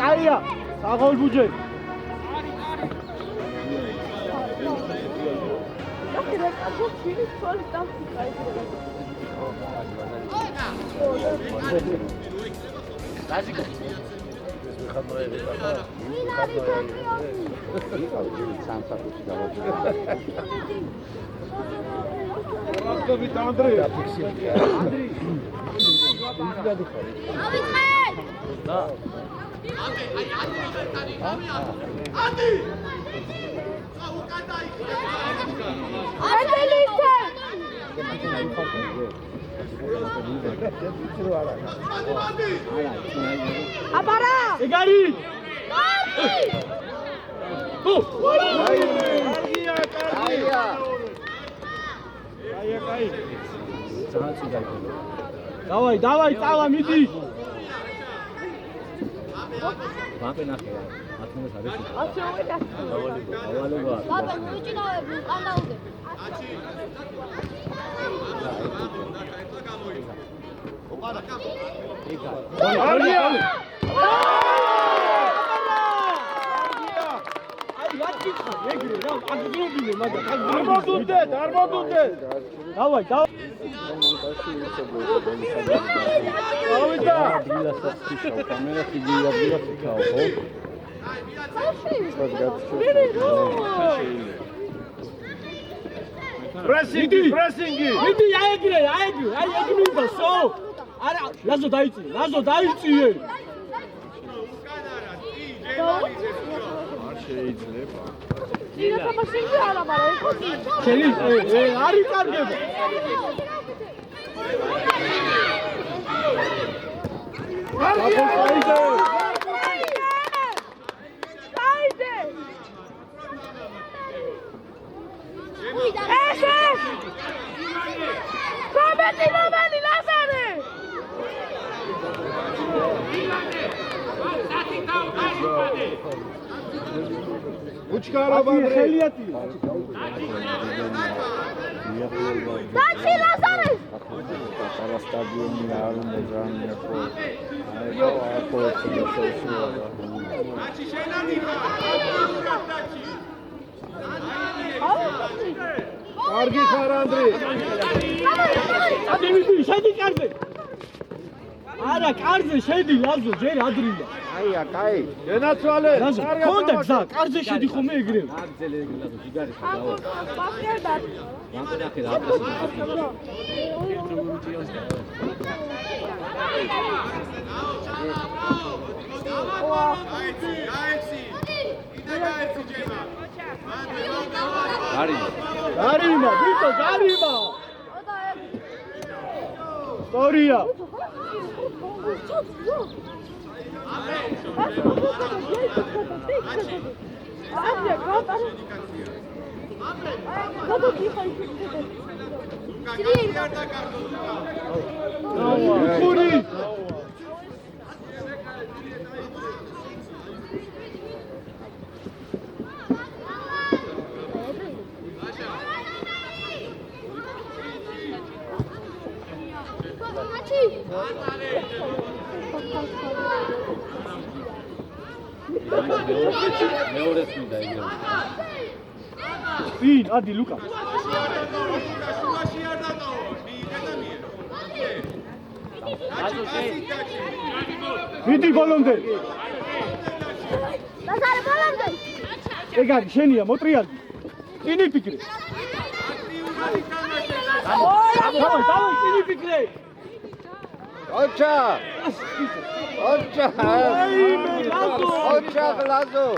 კაია, საღოლ ბუჯე. Давай, წავა მიდი. ვამპე ნახე. ათმოს არის. ათეუდა. დავალება. ბაბა, უჭიდავები, ყანდაუდე. Давай. Прессинги. Иди, аегри, со. Ара, лазо დაიწიე. არ შეიძლება. დილა თამაშები არა, მაგრამ ეხოთი. შენი, არის კარგება. Uçkara xeliati. Dachi Lazare. Para stadiumi არ უნდა ძანიახო. Dachi შენადი. კარგი ხარ ანდრე. ადმიდი შედი კარზე. არა, კარზე შედი ლაზო, ჯერ ადრია. აია, კაი. გენაცვალე. კონდა გზა, კარზე შედი ხომ ეგრევე. კარზე ეგრე ლაზო, ჯიგარი ხარ დავა. ბახერდა. ვანტე ნახე რა აპრესი. აიცი. იდაგაიცი ჯემა. Гарима, Вито, Гарима! Стория! Spin, Adi, Luca. Vidi volonte. Lazare volonte. Egari, Shenia, Motrialdi. Ini pikre. Давай, ini pikre. Ocha! Ocha, Lazo!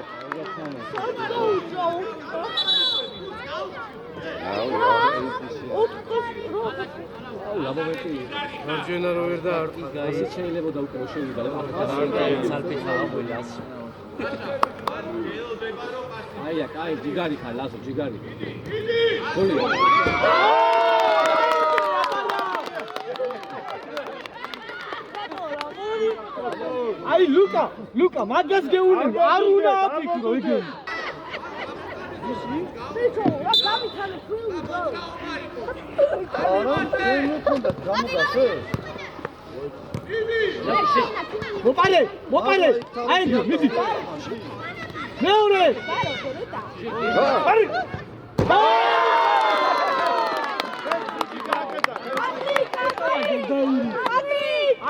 Margina Roverda artis guys შეიძლება დაუკრავო შეიძლება სალფი ხავოიას აია კაი ჯიგარი ხარ ლაზო ჯიგარი გოლი აი ლუკა მაგას გეუნები არ უნდა აფიქრო იგი ბიჭო რა გამიქანე ფილმი ბრო არა შენ უნდა გამოგასე მოპარე აი მიდი მეორე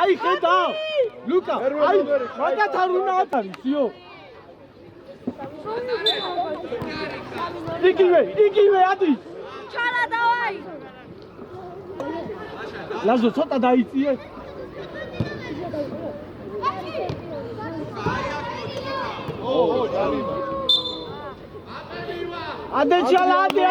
აი ხედა ლუკა აი მაგათ არ უნდა ატარისიო იგივე ადის ჩარა დავაი ლაზო ცოტა დაიწიე ადე ჩალა ადე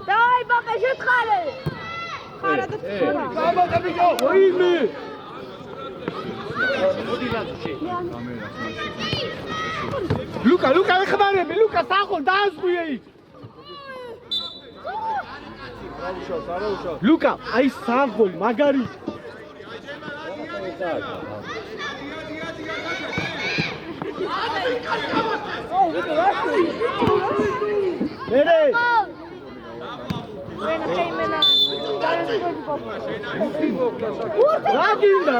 давай папа жетқали қарады ოიმე ლუკა ეხმარები ლუკა სახო დაასხვიე იქ ლუკა აი საღოლი მაგარი მერე რა გინდა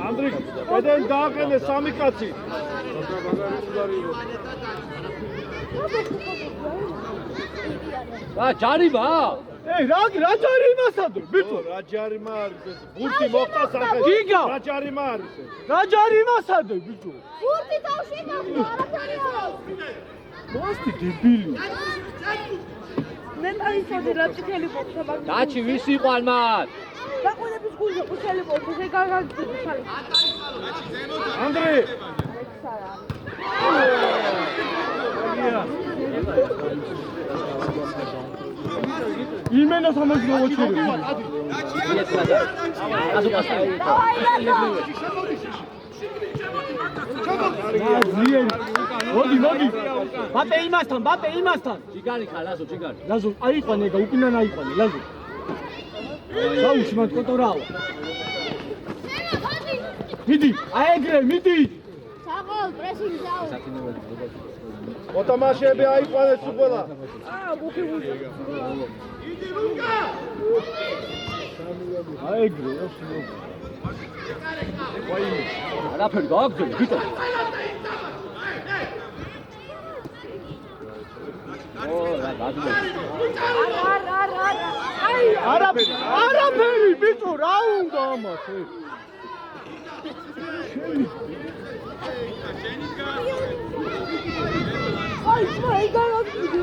ანდრი კედენ დააყენე სამი კაცი რა ჯარიმა? რა ჯარიმასადო? ბიჭო, რა ჯარიმა არის ეს? ბურთი მოხდა სახე. გიგა! რა ჯარიმა არის ეს? რა ჯარიმასადო, ბიჭო? ბურთი თავში მოხდა, არაფერი არ არის. მოსტი დებილი. მე დაიცოდი რა წითელი მოხდა მაგ. დაჩი ვის იყვან მათ? დაყოლების გულზე წითელი მოხდა, შე გაგაგდი ხალხი. ანდრე! იმენო სამაზი მოუჩერე. მოდი. ბატე იმასთან. ჯიგარი ხარ, ლაზო, ჯიგარი. ლაზო, აიყვანე და უკინან აიყვანე, ლაზო. გაუში მათ კოტორაო. მიდი, აეგრე, მიდი. საღოლ პრესინგ დაუ. მოთამაშეები აიყვანეს უყოლა. აეგრე, არაფერი გააგზავნე, ბიჭო. რა გადმოდი. არაფერი, ბიჭო, რა უნდა ამას? აი, მე გაგაგდი.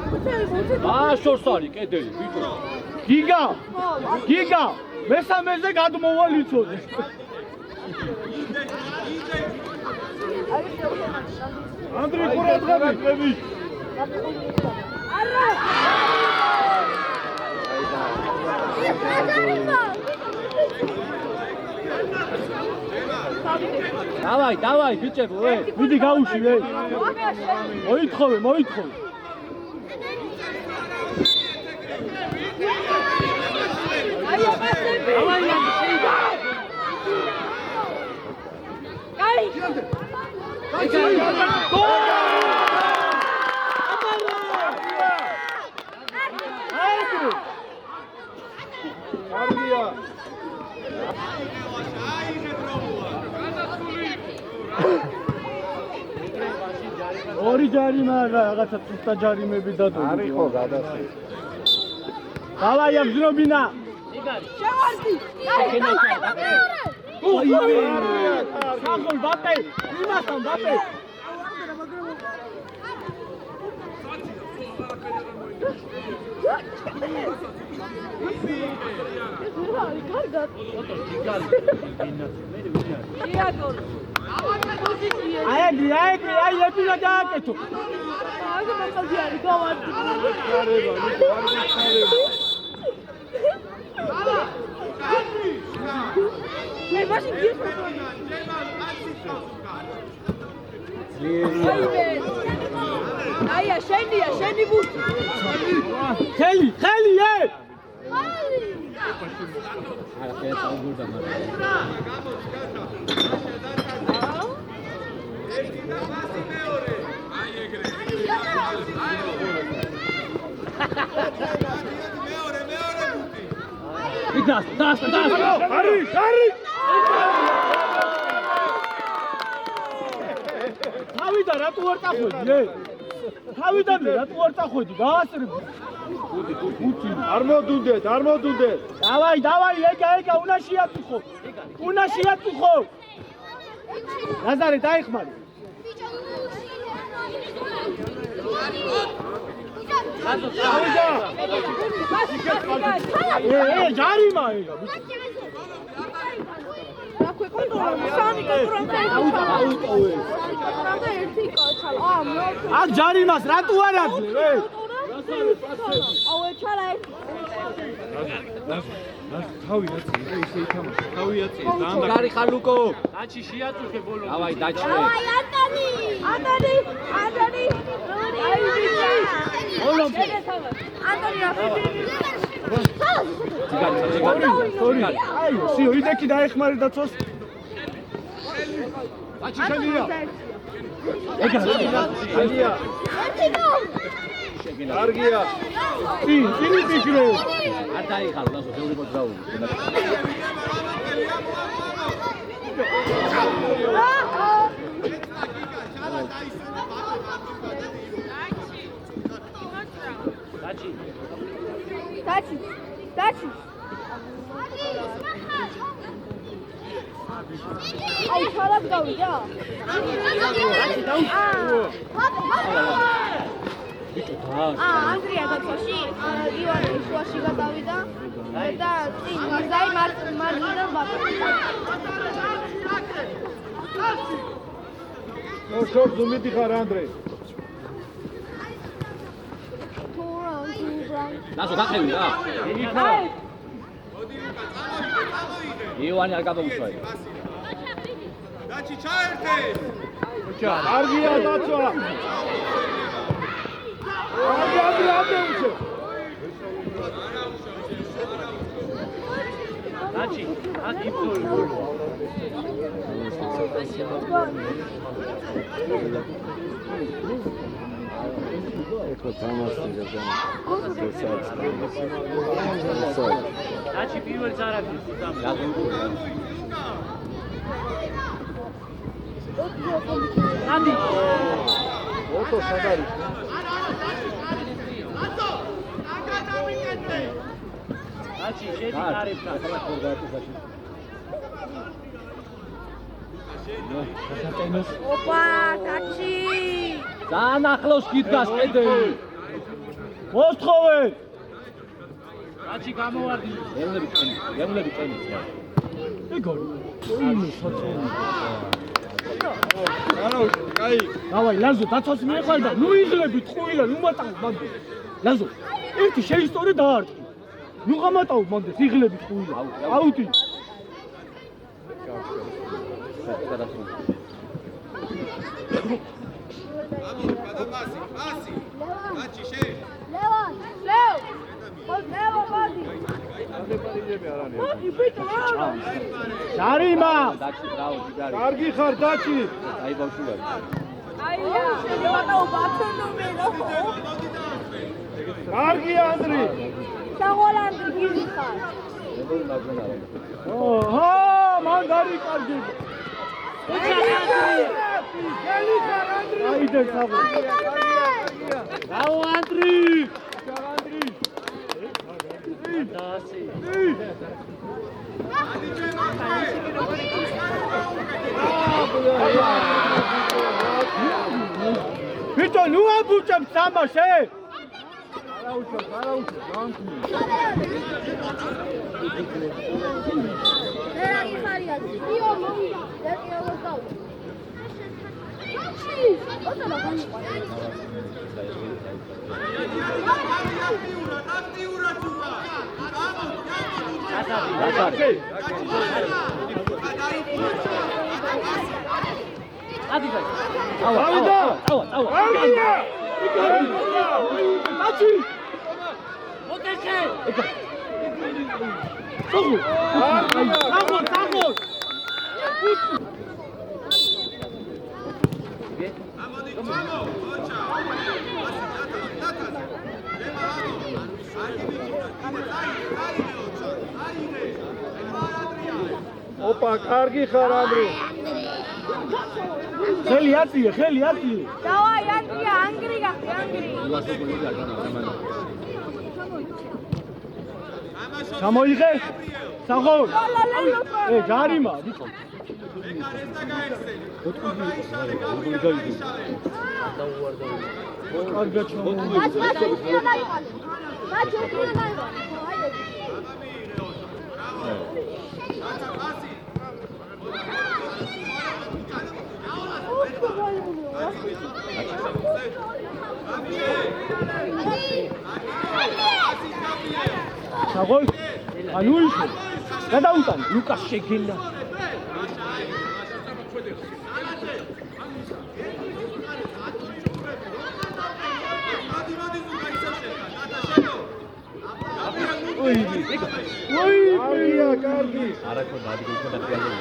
შორს არის კედელი, ბიჭო. გიგა, მესამეზე გადმოვალიცოდე. ანდრე ყურადღები. არა. დავაი, ბიჭებო, მიდი გაუში, მოითხოვე. ორი ჯარიმა რაღაცა წუთა ჯარიმები დადო. არის ხო გადასი. დავაი აბზნობინა. შევარდი. საღოლ ბატე, იმასთან ბატე. კარგად. აი ეპილა დააკეთო. აგა მაგალითი არის გავარდი. ხარება, ნიკო, არ გიხარება. მე მაშინ გიხარდა. აია შენი ბუთი. ხელი არა ეს აუგურდა მაგრამ დას არი თავიდან რატო არ წახვედი თავიდან რატო არ წახვედი გაასწრებ არ მოდუნდეთ დავაი ეგა უნდა შეატუხო ლაზარე დაიხმარი ჯარიმა ეგა აქ ჯარიმას რატო არ აძლევ გარი ხალუკო დაჩი შეაწუხე ბოლო დავაი დაჩი ანდანი აი სიო იდექი დაეხმარი დაცოს დაჩი შენია ეგა კარგია წინი ფიქრე არ დაიხალ ნახო ბევრი მოძრაული დაჩი აი ხალხ გავიდა ანდრია დაცოში ივანე შუაში გადავიდა და წინ მიზაი მარჯვნიდან ნო შორს უმიდიხარ ანდრე ნასო დაყევი რა ივანე არ გადაუშვა დაჩი ჩაერთე კარგია დაცვა ამდე უშე დაჩი აქ იფსორი ეხლა თამაში დაჩი პირველ ზარაფის ანდი ოტო სადარი დაჩი შედი გარებთან ოპა დაჩი ძალიან ახლოს გიდგას კედელი მოსთხოვე დაჩი გამოვარდი გემლები წენის ეგო იმო საწოლი არა კაი დავაი ლაზო დაცოს მიეყარ და ნუ იღლები ტყუილა ნუ მატავ მანდ ლაზო ერთი შეისტორე დაარტყი ნუ გამატავ მანდ იღლები ტყუილა აუტი პასი დაჩი შე ლევან მოდი ჯარიმა დაჩი ბრავო ჯიგარი კარგი ხარ დაჩი აი ბავშვები აია შეგვატა ბათონომერო კარგია ანდრი საღოლანდი გიზიხარ ოჰო მან გარიკარგება გელი ხარ ანდრი აიდე საღო რაო ანდრი დაასი ბიჭო ნუ აბუჭებ სამაშე არა უჩვენს განკნი რა ხარია? იო მომი, და კი როგორ გავ? ოპა, კარგი ხარ ანდრი. ხელი აწიე, ხელი აწიე. დავაი ანგრია, ანგრი გახდი, ანგრი. ჩამოიღე? სახურ. ჯარიმა, ვიყო. კარგად ჩამოიღე. Sagol, anulse. გადაუტან ლუკას შეგელა. კარგია, კარგი. არა ხო დადი ხო დაყიალე.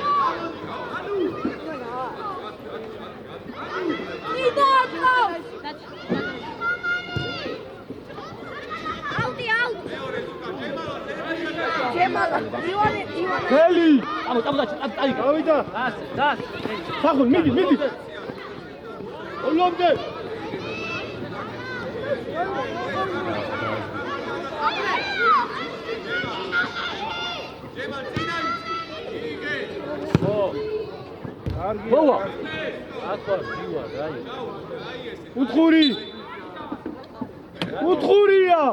ხელი. აი. გავიდა. დას. სახულ, მიდი. ოლომდე. კარგი. მოვა. აკვა ჯივა რაი. უთხური. უთხურია.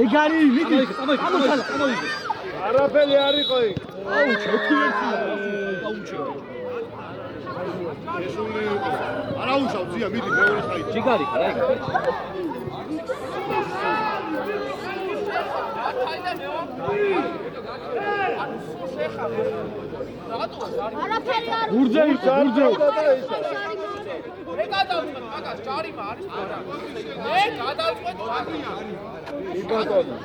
ეგარი მიდი. წამოიღე. არაფერი არ იყო იქ. აუ, ჩეთილեցია. არა უშავ ზია მიდი მეორე ხაი. ჯიგარი ხარ აი. გურძე იყო, გურძე. მე გადავწყვეტ მაგას ჯარიმა არის არა მე გადავწყვეტ იბატონო.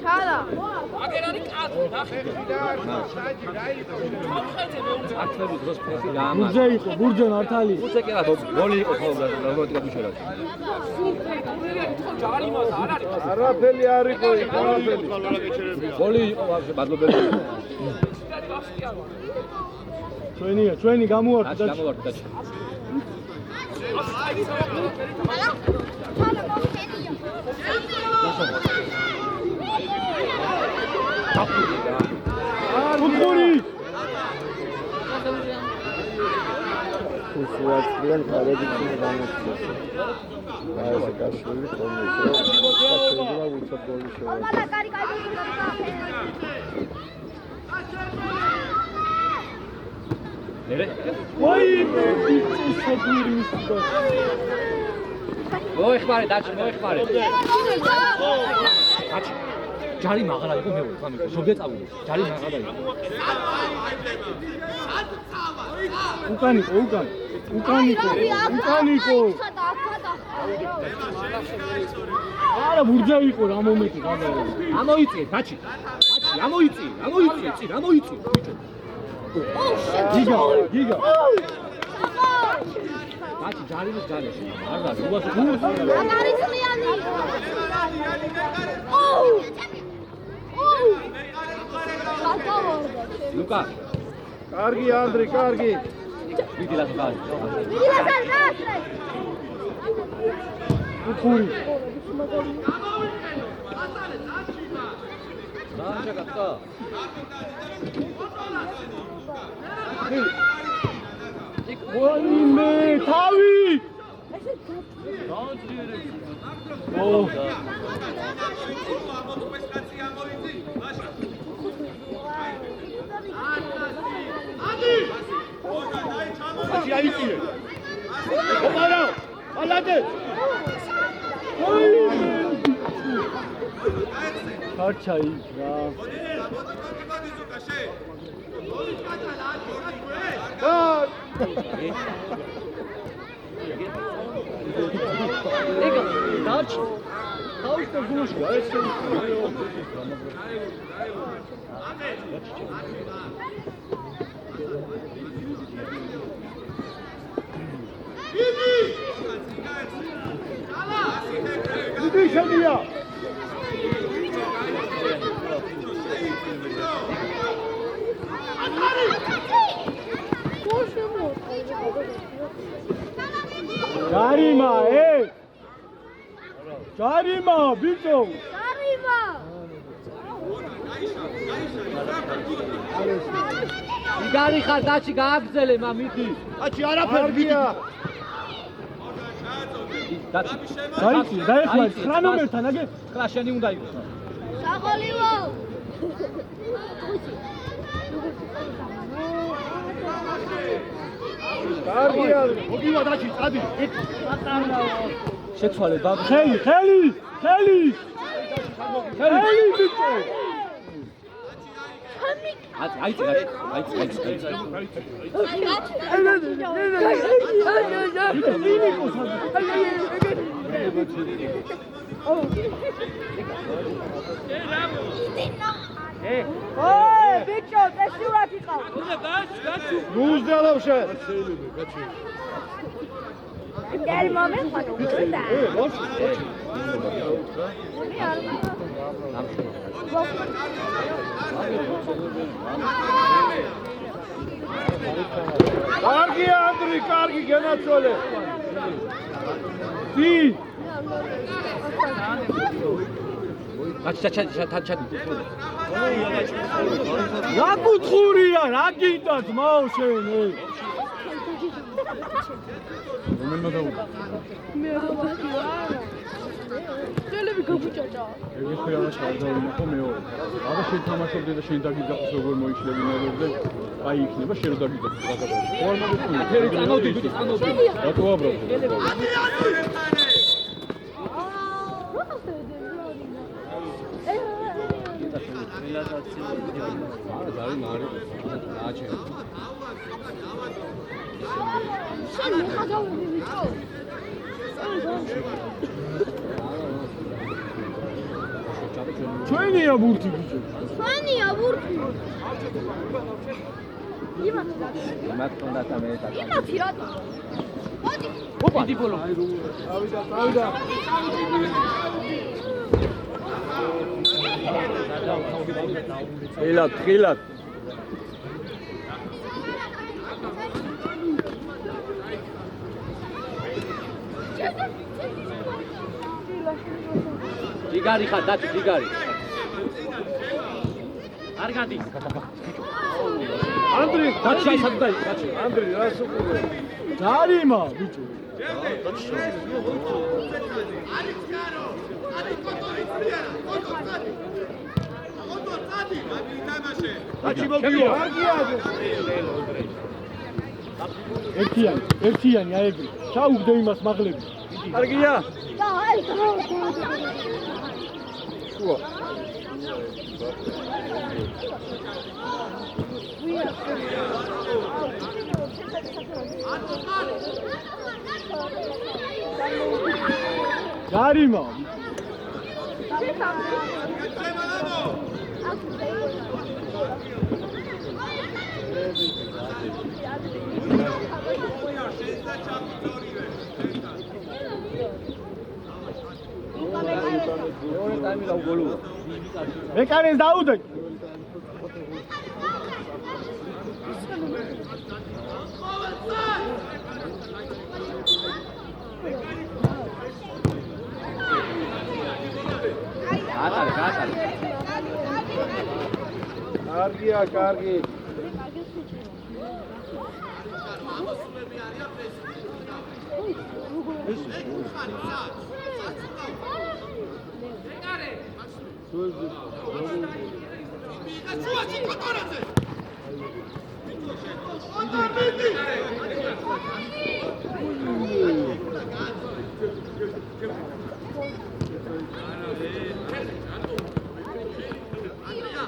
ჩალა აგერ არის კაცი ნახე აქტები დროს ფესი გაამარ. გურძე იყო, გურძე მართალი. უცე კი რა გოლი იყო ხოლმე რომანტიკა ბუშერად. ჯარიმას არ არის არაფერი არ იყო იქ, არაფერი. გოლი იყო ვაფშე ბადლობელი. ჩვენი გამოვარდით და გამოვარდით და უთხური. უსუაცრიან კარებიჩი განაცხადეს. აი კაშური თომის რო შეიძლება უცებ გოლი შევა. ნერე ვაი, შეგვირის და. მოიხმარე დაჭი მოიხმარე. დაჭი ჯარი მაღლა იყო მე ვთქვამი ზოგადად წავიდე ჯარი მაღლა იყო. უკანიკო. არა ბურჯა იყო რა მომენტი გადავა. ამოიწიე დაჭი ამოიწიე ბიჭო. გიგა. კაცი ჯარიმის გარეშე. არ არის. უას აგარიცლიანი. ოუ! ოუ! გატოვარდა. ლუკა, კარგი ანდრი, კარგი. ვიდი ლასკარი. მიდი ლასკარი. უხური. დაანჯა კაცო. ვაიმე, თავი! ო, აცი აიწირე. ოპარა, ალადე. კარჩა იქ რა. ეგა დაჩი. თავის და გულში ეს დიდი შედია. ჯარიმა, ჯარიმა, ბიჭო. ჯარიმა. იგარი ხარ დაჩი გააგზელე მამიდი. აჩი არაფერი ვიდია. დაჩი. დაიწი, დაეხლა 9 ნომერთან აგე. ხლა შენი უნდა იყოს. საყოლიო. კარგი ანდრი. მოგივა დაჩი, წადი. შეცვალე და ხელი, ხელი, ხელი. ხელი ბიჭო. აიწი. ოე, ბიჭო, წესიურად იყავ. გუზდელავ შენ. Del momento no gusta. კარგი ანდრი, კარგი გენაცვალე. დი. დაჩი. რა კუთხურია, რა გინდა ძმაო შენ? Televizor kapuçaca. ეგ ხეანა ჩავდავინე ხო მეორე. აბა შენ თამაშობდე და შენ დაგიძახოს როგორ მოიშლებინებდე. აი იქნება შენ რო დაგიძახოს გადაგა. ხوار მოგეწონე. ფერი წანავდი. რატო აბრალ? ჩვენია ბურთი ბიჭო. ჩვენია ბურთი. იმათი რატო? ოპა, დიპოლო. წავიდა. ხილად. იგარი ხარ, დაჩი, იგარი. არ გადი. ანდრი, დაჩი სადღაც, დაჩი. ანდრი, რას უყურე? ჯარიმა ბიჭო. დაჩი მოგივა. ერთიანი აეგრი. ჩაუგდე იმას მაღლები. კარგია. დაი, შუა. ჯარიმა. მეკარეს დაუდე. კარგია, კარგი.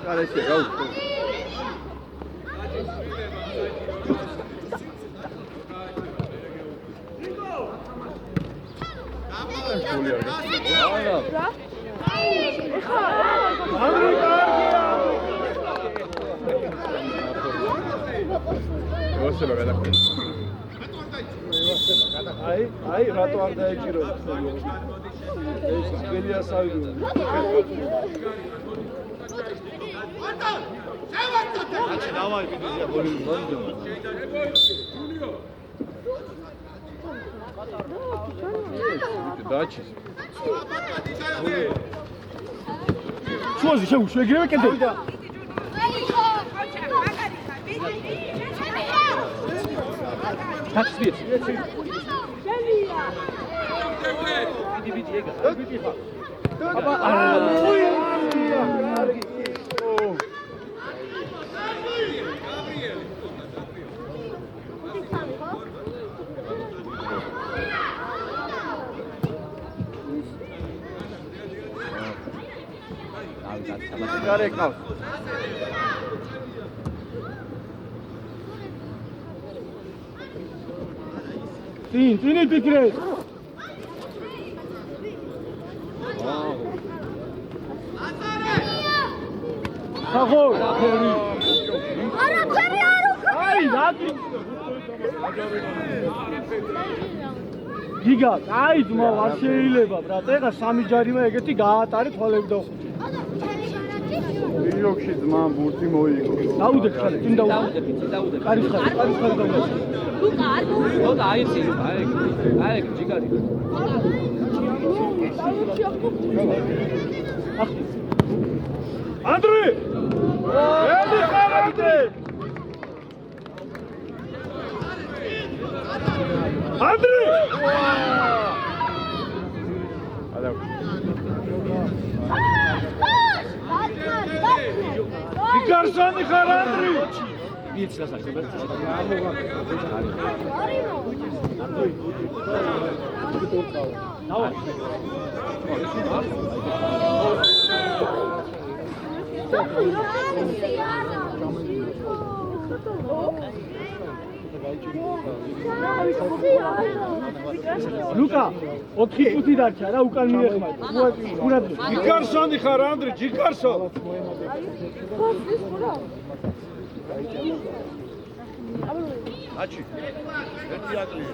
Parece gol. აი, რატო არ დაეჭირო? ეს გელია სავიო. დავაი ბიზია გოლი მოიგო. დაჩის. შუაზე შეგვიძლია კიდე. Taksit. Aba გარეკავს. წინი ფიქრეს. ახო, ფერი. არაფერი არ უკრა. აი, რატი? გიგა, აი, ძმა, არ შეიძლება, ბრატ, ეხა სამი ჯარიმა ეგეთი გაატარე თვალები და ვიოქში ძმა ბურთი მოიგო. დაუდე ხარ, წინ დაუდე. კარის ხარ დაუდე. ლუკა არ მოიგო. და აიცი, აი, ჯიგარი. ანდრე! ედი ხარ ანდრე! ანდრე! Garçoni ხარ ანდრე! ვიცი რა საქმეა? Luka, 4 წუთი დარჩა რა, უკან მიეხმარა. ურად. ჯიგარსონი ხარ ანდრე, ჯიგარსო. აჩი. ერთი აკლიო.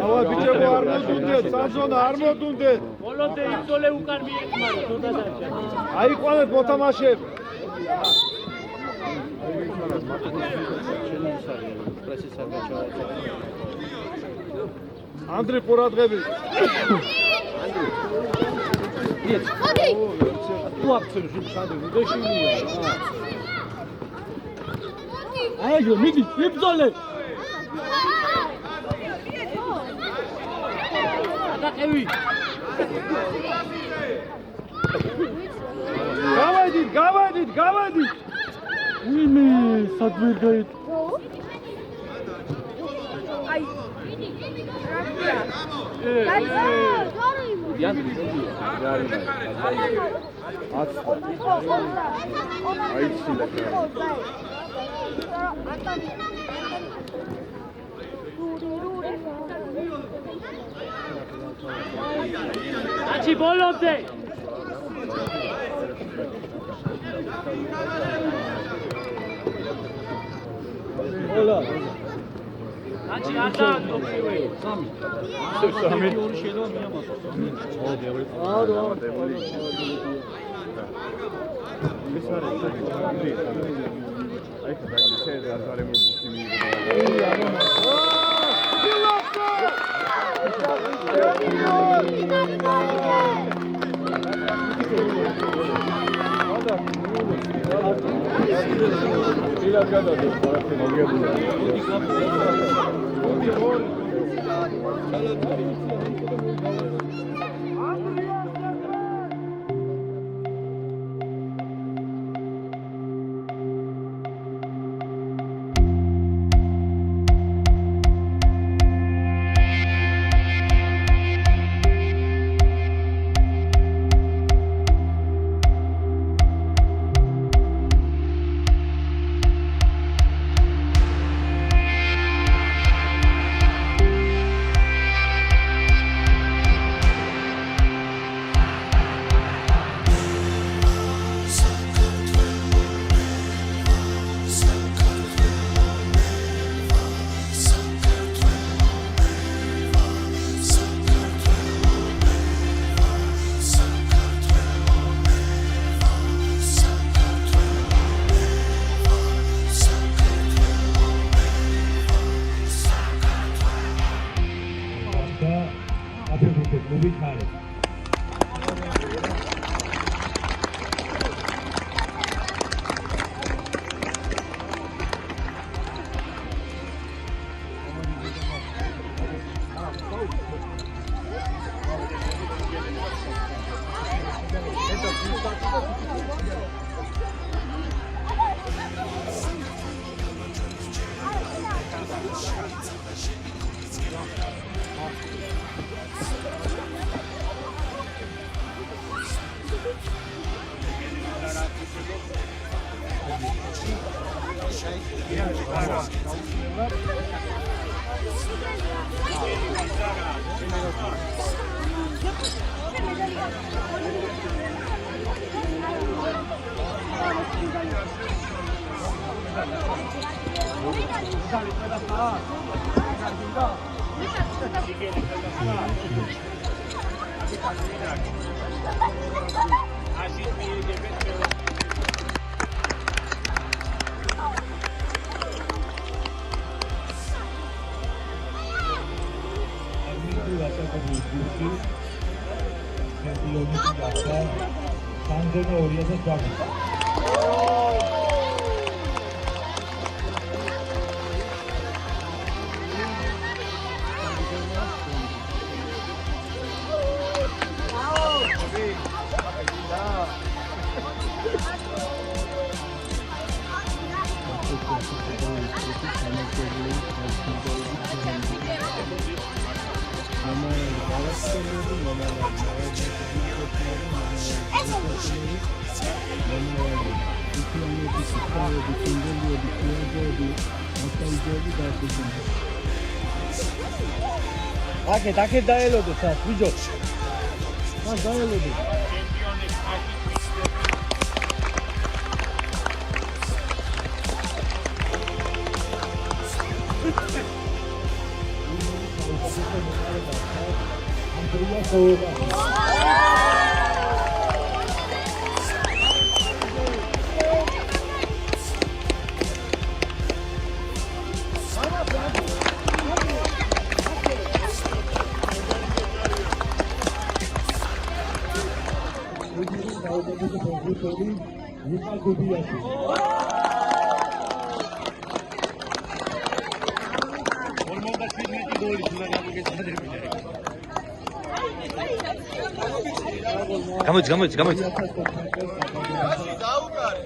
ავა ბიჭებო არ მოდუნდეთ, სამზონა არ მოდუნდეთ. ბოლოდე იბრძოლე უკან მიეხმარა, თუ დადარჩა. აიყვანეთ მოთამაშეები. ანდრე ყურადღები. მოდი. თუ აქცევ შუბშანდი, ვიდეშინია. აიგო, მიდი, იბრძოლე. დაკევი. გავედით. ვინმე საქმე გაით. აი. იანდი. Achi bolobde. Ola. Achi ata topsiwe. სამი ორი შეიძლება მიამატო. არო. ეს არის აი ეს არის მოფუსი Აკეთ დაელოდო სას ბიჭო. სას დაელოდო. გაუკარე